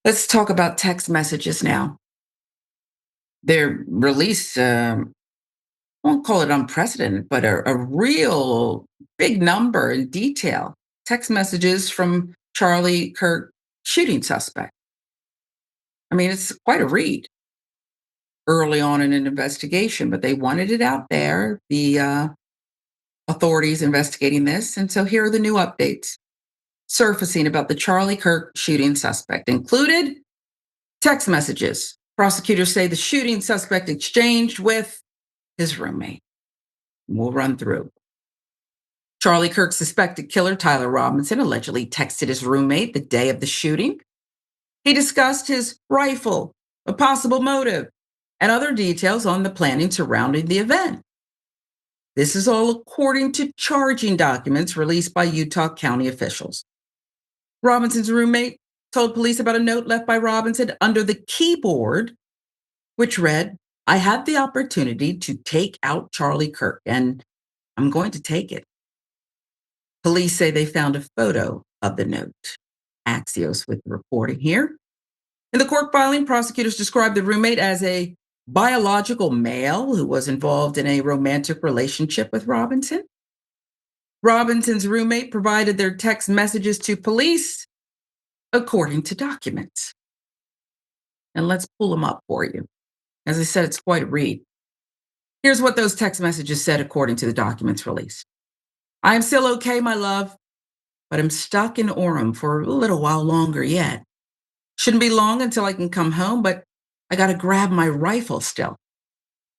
Let's talk about text messages now. They're released, I won't call it unprecedented, but a real big number in detail. Text messages from Charlie Kirk shooting suspect. I mean, it's quite a read early on in an investigation, but they wanted it out there, the authorities investigating this. And so here are the new updates surfacing about the Charlie Kirk shooting suspect, included text messages. Prosecutors say the shooting suspect exchanged with his roommate. We'll run through. Charlie Kirk's suspected killer, Tyler Robinson, allegedly texted his roommate the day of the shooting. He discussed his rifle, a possible motive, and other details on the planning surrounding the event. This is all according to charging documents released by Utah County officials. Robinson's roommate told police about a note left by Robinson under the keyboard, which read, "I had the opportunity to take out Charlie Kirk, and I'm going to take it." Police say they found a photo of the note. Axios with the reporting here. In the court filing, prosecutors described the roommate as a biological male who was involved in a romantic relationship with Robinson. Robinson's roommate provided their text messages to police, according to documents. And let's pull them up for you. As I said, it's quite a read. Here's what those text messages said, according to the documents released. "I am still okay, my love, but I'm stuck in Orem for a little while longer yet. Shouldn't be long until I can come home, but I got to grab my rifle still.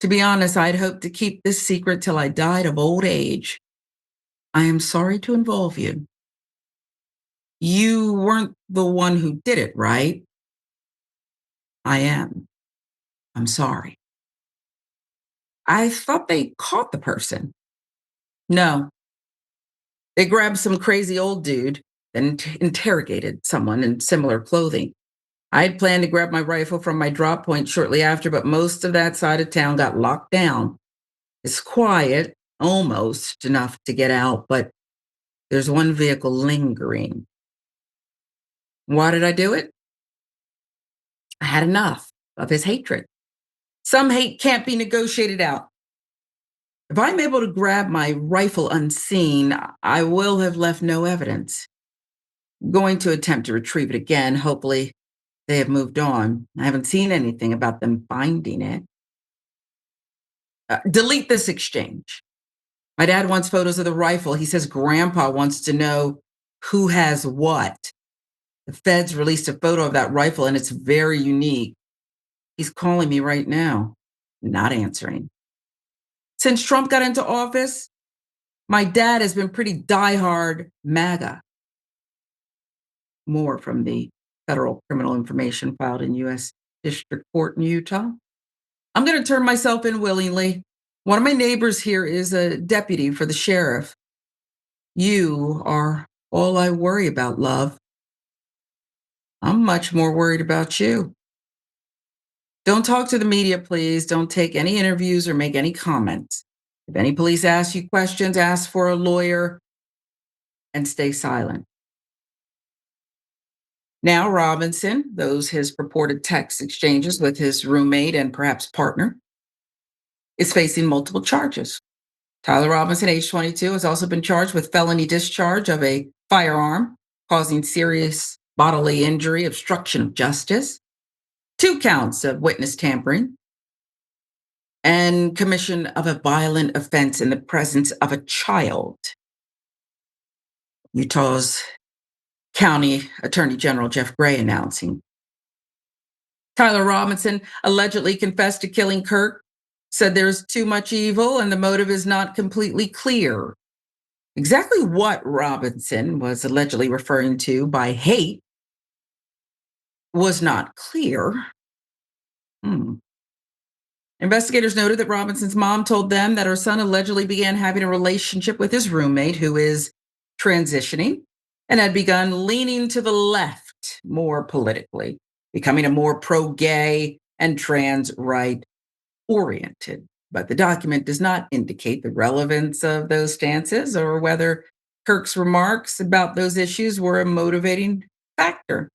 To be honest, I'd hoped to keep this secret till I died of old age. I am sorry to involve you. You weren't the one who did it, right? I am. I'm sorry. I thought they caught the person." No, they grabbed some crazy old dude and interrogated someone in similar clothing. I had planned to grab my rifle from my drop point shortly after, but most of that side of town got locked down. It's quiet, almost enough to get out, but there's one vehicle lingering. Why did I do it? I had enough of his hatred. Some hate can't be negotiated out. If I'm able to grab my rifle unseen, I will have left no evidence. I'm going to attempt to retrieve it again. Hopefully, they have moved on. I haven't seen anything about them finding it. Delete this exchange. My dad wants photos of the rifle. He says grandpa wants to know who has what. The feds released a photo of that rifle and it's very unique. He's calling me right now, not answering. Since Trump got into office, my dad has been pretty diehard MAGA. More from the federal criminal information filed in U.S. District Court in Utah. I'm going to turn myself in willingly. One of my neighbors here is a deputy for the sheriff. You are all I worry about, love. I'm much more worried about you. Don't talk to the media, please. Don't take any interviews or make any comments. If any police ask you questions, ask for a lawyer and stay silent. Now, Robinson, those his purported text exchanges with his roommate and perhaps partner, is facing multiple charges. Tyler Robinson, age 22, has also been charged with felony discharge of a firearm, causing serious bodily injury, obstruction of justice, 2 counts of witness tampering, and commission of a violent offense in the presence of a child. Utah's County Attorney General Jeff Gray announcing. Tyler Robinson allegedly confessed to killing Kirk, said there's too much evil and the motive is not completely clear. Exactly what Robinson was allegedly referring to by hate was not clear. Investigators noted that Robinson's mom told them that her son allegedly began having a relationship with his roommate, who is transitioning and had begun leaning to the left more politically, becoming a more pro-gay and trans right oriented. But the document does not indicate the relevance of those stances or whether Kirk's remarks about those issues were a motivating factor.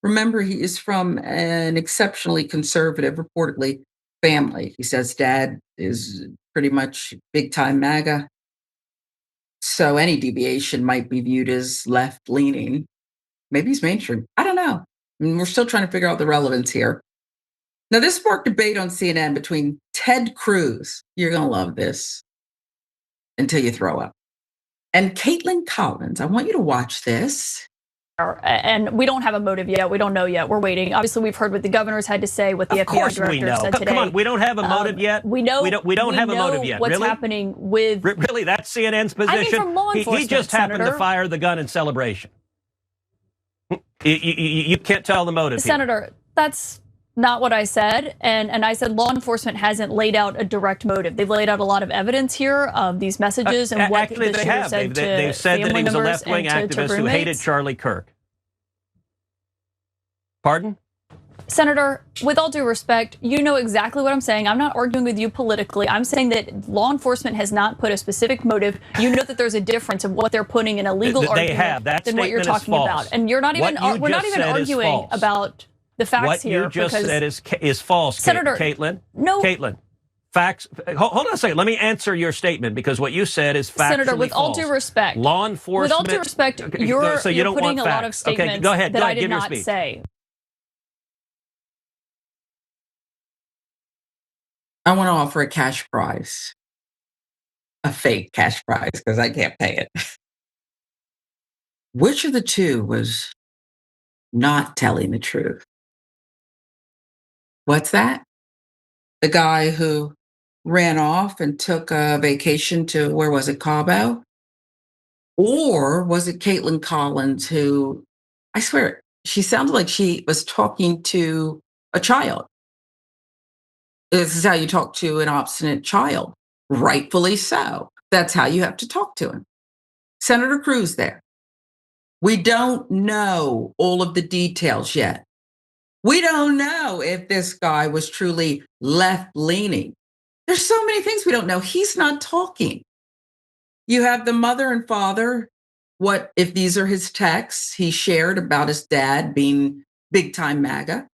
Remember, he is from an exceptionally conservative, reportedly, family. He says dad is pretty much big time MAGA. So any deviation might be viewed as left leaning. Maybe he's mainstream. I don't know. I mean, we're still trying to figure out the relevance here. Now, this sparked debate on CNN between Ted Cruz, you're going to love this until you throw up, and Kaitlan Collins. I want you to watch this. And we don't have a motive yet. We don't know yet. We're waiting. Obviously, we've heard what the governors had to say, what the FBI director said today. Come on, we don't have a motive yet. We know. We don't have a motive yet. What's really? happening with? Really, that's CNN's position. I mean, from law enforcement, he just happened Senator. to fire the gun in celebration. You can't tell the motive, Senator. Here. That's not what I said. And I said law enforcement hasn't laid out a direct motive. They've laid out a lot of evidence here of these messages and what actually the they shooter have. said They've said that he was a left-wing activist who hated Charlie Kirk. Pardon? Senator, with all due respect, you know exactly what I'm saying. I'm not arguing with you politically. I'm saying that law enforcement has not put a specific motive. You know that there's a difference of what they're putting in a legal argument than what you're talking about. And you're not even, we're not even arguing about the facts here. What you just said is false, Senator, Kaitlan. No. Kaitlan. Facts. Hold on a second. Let me answer your statement because what you said is factually Senator, with false. all due respect, law enforcement. With all due respect, you're putting a lot of statements go ahead, that I did give not say. I want to offer a cash prize, a fake cash prize, because I can't pay it. Which of the two was not telling the truth? What's that? The guy who ran off and took a vacation to, where was it, Cabo? Or was it Kaitlan Collins who, I swear, she sounded like she was talking to a child. This is how you talk to an obstinate child. Rightfully so. That's how you have to talk to him. Senator Cruz there. We don't know all of the details yet. We don't know if this guy was truly left-leaning. There's so many things we don't know. He's not talking. You have the mother and father. What if these are his texts he shared about his dad being big-time MAGA?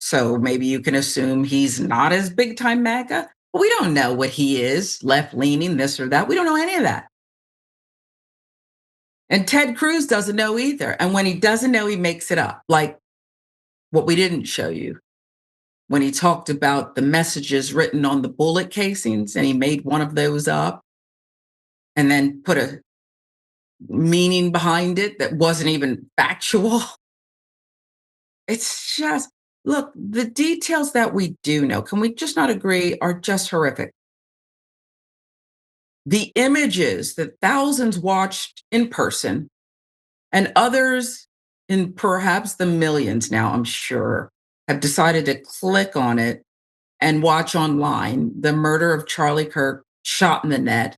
So maybe you can assume he's not as big-time MAGA. But we don't know what he is, left-leaning, this or that. We don't know any of that. And Ted Cruz doesn't know either. And when he doesn't know, he makes it up. Like what we didn't show you when he talked about the messages written on the bullet casings, and he made one of those up and then put a meaning behind it that wasn't even factual. It's just, look, the details that we do know, can we just not agree, are just horrific. The images that thousands watched in person and others in perhaps the millions now, I'm sure, have decided to click on it and watch online the murder of Charlie Kirk, shot in the neck.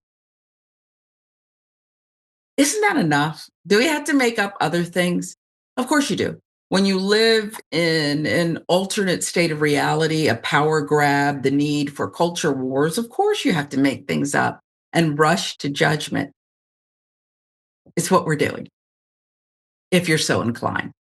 Isn't that enough? Do we have to make up other things? Of course you do. When you live in an alternate state of reality, a power grab, the need for culture wars, of course you have to make things up and rush to judgment. It's what we're doing, if you're so inclined.